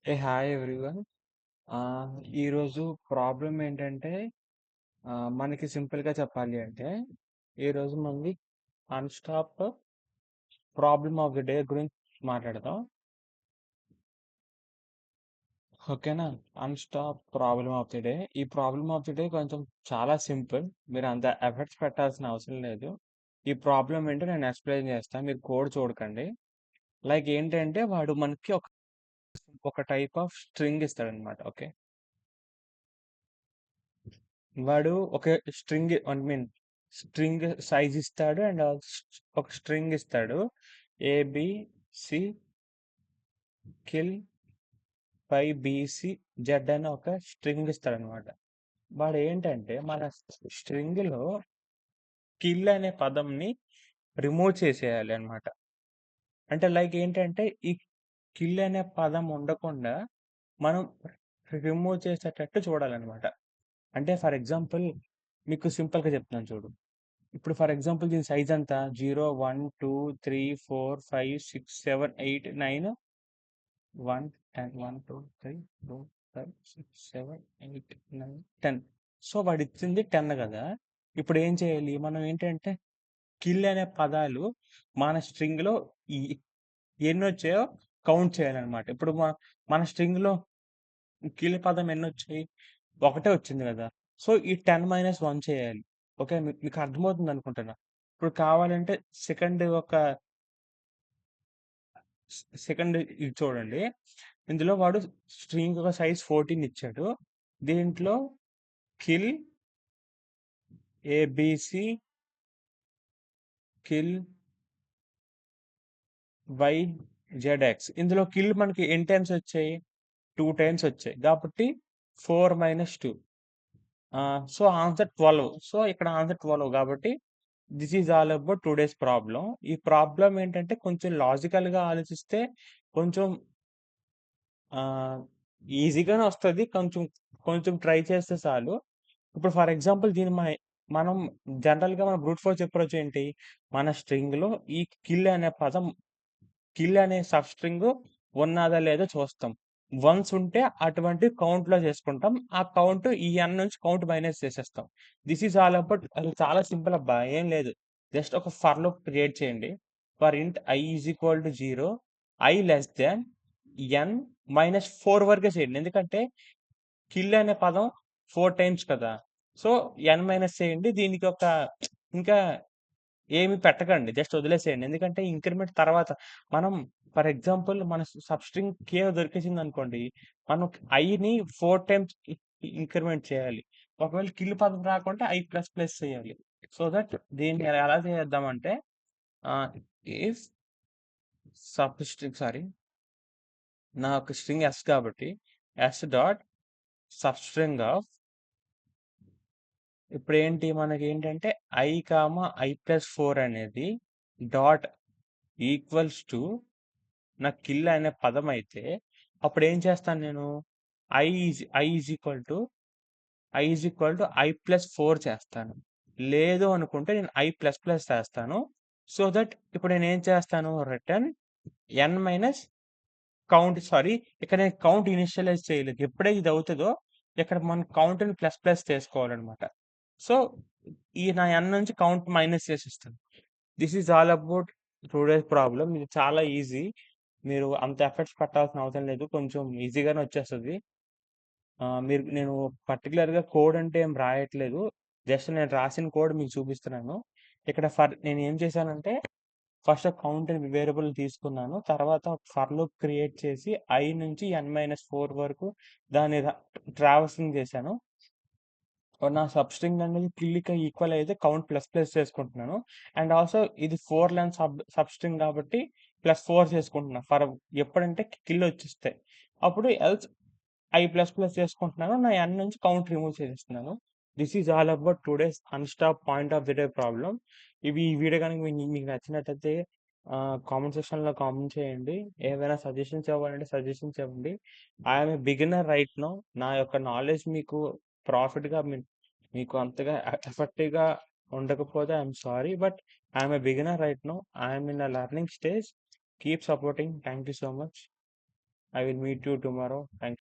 Hi everyone. ఈరోజు problem ఏంటంటే మనకి సింపుల్‌గా చెప్పాలి అంటే, ఈరోజు మనది అన్‌స్టాప్ ప్రాబ్లమ్ ఆఫ్ ది డే గురించి మాట్లాడదాం. ఓకేనా? అన్‌స్టాప్ ప్రాబ్లమ్ ఆఫ్ ది డే. ఈ ప్రాబ్లమ్ ఆఫ్ ది డే కొంచెం చాలా సింపుల్. మీరు అంత ఎఫర్ట్స్ పెట్టాల్సిన అవసరం లేదు. ఈ ప్రాబ్లమ్ ఏంటో నేను ఎక్స్‌ప్లెయిన్ చేస్తాను. మీరు కోడ్ చూడకండి. లైక్ ఏంటంటే వాడు మనకి ఒక టైప్ ఆఫ్ స్ట్రింగ్ ఇస్తాడనమాట. ఓకే. వాడు ఒక స్ట్రింగ్ సైజ్ ఇస్తాడు అండ్ ఒక స్ట్రింగ్ ఇస్తాడు. ఏబిసి కిల్ పై బీసీ జెడ్ అని ఒక స్ట్రింగ్ ఇస్తాడు అనమాట. వాడు ఏంటంటే మన స్ట్రింగ్ లో కిల్ అనే పదంని రిమూవ్ చేసేయాలి అనమాట. అంటే లైక్ ఏంటంటే ఈ కిల్ అనే పదం ఉండకుండా మనం రిమూవ్ చేసేటట్టు చూడాలన్నమాట. అంటే ఫర్ ఎగ్జాంపుల్ మీకు సింపుల్‌గా చెప్తున్నాను చూడు. ఇప్పుడు ఫర్ ఎగ్జాంపుల్ దీని సైజ్ ఎంత? 0, 1, 2, 3, 4, 5, 6, 7, 8, 9, 1, 10, 1, 2, 3, 4, 5, 6, 7, 8, 9, 10. సో వాడిచ్చింది 10 కదా! ఇప్పుడు ఏం చేయాలి? మనం ఏంటంటే కిల్ అనే పదాలు మన స్ట్రింగ్‌లో ఈ ఎన్నొచ్చాయో కౌంట్ చేయాలనమాట. ఇప్పుడు మన స్ట్రింగ్‌లో కిల్ పదం ఎన్నొచ్చాయి? ఒకటే వచ్చింది కదా! సో ఈ 10 - 1 చేయాలి. ఓకే. మీకు అర్థమవుతుంది అనుకుంటున్నా. ఇప్పుడు కావాలంటే సెకండ్ ఒక సెకండ్ ఇది చూడండి. ఇందులో వాడు స్ట్రింగ్ ఒక సైజ్ 14 ఇచ్చాడు. దీంట్లో kill A B C kill Y Z X. ఇందులో కిల్ మనకి ఎన్ని టైమ్స్ వచ్చాయి? 2 టైమ్స్ వచ్చాయి. కాబట్టి 4 - 2. So answer 12. సో ఇక్కడ ఆన్సర్ 12 కాబట్టి this is all about today's problem. ఈ ప్రాబ్లమ్ ఏంటంటే కొంచెం లాజికల్‌గా ఆలోచిస్తే కొంచెం ఆహ్, ఈజీగానే వస్తది. కొంచెం కొంచెం ట్రై చేస్తే చాలు. ఇప్పుడు ఫర్ ఎగ్జాంపుల్ దీన్ని మనం జనరల్‌గా మన బ్రూట్ ఫోర్స్ అప్రోచ్ ఏంటి? మన స్ట్రింగ్‌లో ఈ కిల్ అనే సబ్ స్ట్రింగ్ ఉన్నాదా లేదా చూస్తాం. వన్స్ ఉంటే అటువంటి కౌంట్‌లో చేసుకుంటాం. ఆ కౌంట్ ఈ n నుంచి కౌంట్ మైనస్ చేసేస్తాం. దిస్ ఈజ్ ఆల్ అబౌట్ అది చాలా సింపుల్ అబ్బా! ఏం లేదు. జస్ట్ ఒక ఫర్ లూప్ క్రియేట్ చేయండి. ఫర్ ఇంట్ i is equal to 0, i less than n minus 4 వరకే చేయండి. ఎందుకంటే కిల్ అనే పదం 4 టైమ్స్ కదా! సో, n మైనస్ చేయండి. దీనికి ఇంకా ఏమి పెట్టకండి. జస్ట్ వదిలేసేయండి. ఎందుకంటే ఇంక్రిమెంట్ తర్వాత మనం ఫర్ ఎగ్జాంపుల్ మన సబ్‌స్ట్రింగ్ కే దొరికేసిందనుకోండి. మనం ఐని 4 టైమ్స్ ఇంక్రిమెంట్ చేయాలి. ఒకవేళ కిల్ పదం రాకుంటే ఐ ప్లస్ ప్లస్ చేయాలి. సో దట్ దీన్ని ఎలా చేద్దామంటే ఆహ్, ఇఫ్ సారీ, నా యొక్క స్ట్రింగ్ s కాబట్టి s డాట్ సబ్‌స్ట్రింగ్ ఆఫ్ ఇప్పుడేంటి మనకేంటంటే i, i+4 అనేది డాట్ ఈక్వల్స్ టు నా కిల్ అనే పదం అయితే అప్పుడేం చేస్తాను నేను? I I is equal to i+4 చేస్తాను. లేదు అనుకుంటే నేను i++ చేస్తాను. సో దట్ ఇప్పుడు నేనేం చేస్తాను? రిటర్న్ n మైనస్ ఇక్కడ నేను కౌంట్ ఇనిషియలైజ్ చేయలేదు. ఎప్పుడైతే ఇది అవుతదో ఇక్కడ మనం కౌంట్‌ని ప్లస్ ప్లస్ చేసుకోవాలనమాట. సో, ఈ నా n నుంచి కౌంట్ మైనస్ చేసేస్తాను. This is all about today's problem. ఇది చాలా ఈజీ. మీరు అంత ఎఫర్ట్స్ పెట్టాల్సిన అవసరం లేదు. కొంచెం ఈజీగానే వచ్చేస్తది. నేను పర్టిక్యులర్‌గా కోడ్ అంటే ఏం రాయట్లేదు. జస్ట్ నేను రాసిన కోడ్ మీకు చూపిస్తున్నాను. ఇక్కడ నేనేం చేశానంటే ఫస్ట్ కౌంట్ అనే వేరియబుల్ తీసుకున్నాను. తర్వాత ఫర్ లూప్ క్రియేట్ చేసి i నుంచి n-4 వరకు దాన్ని ట్రావర్సింగ్ చేశాను. నా సబ్‌స్ట్రింగ్ అనేది కిల్‌కి ఈక్వల్ అయితే కౌంట్ ప్లస్ ప్లస్ చేసుకుంటున్నాను. అండ్ ఆల్సో ఇది 4 లైన్ సబ్‌స్ట్రింగ్ కాబట్టి +4 చేసుకుంటున్నా. ఎప్పుడంటే కిల్ వచ్చేస్తే. అప్పుడు ఎల్స్ i++ చేసుకుంటున్నాను. నా n నుంచి కౌంట్ రిమూవ్ చేసేస్తున్నాను. This is all about today's unstop point of the day problem. ఈ వీడియో గనుక మీకు నచ్చినట్టయితే కామెంట్ సెక్షన్‌లో కామెంట్ చేయండి. ఏవైనా సజెషన్స్ ఇవ్వాలంటే సజెషన్స్ ఇవ్వండి. I am a beginner right now. నా యొక్క నాలెడ్జ్ మీకు ప్రాఫిట్‌గా మీకు అంతగా ఎఫెక్టివ్‌గా ఉండకపోతే I am sorry. But I am a beginner right now. I am in a learning stage. Keep supporting. Thank you so much. I will meet you tomorrow. Thank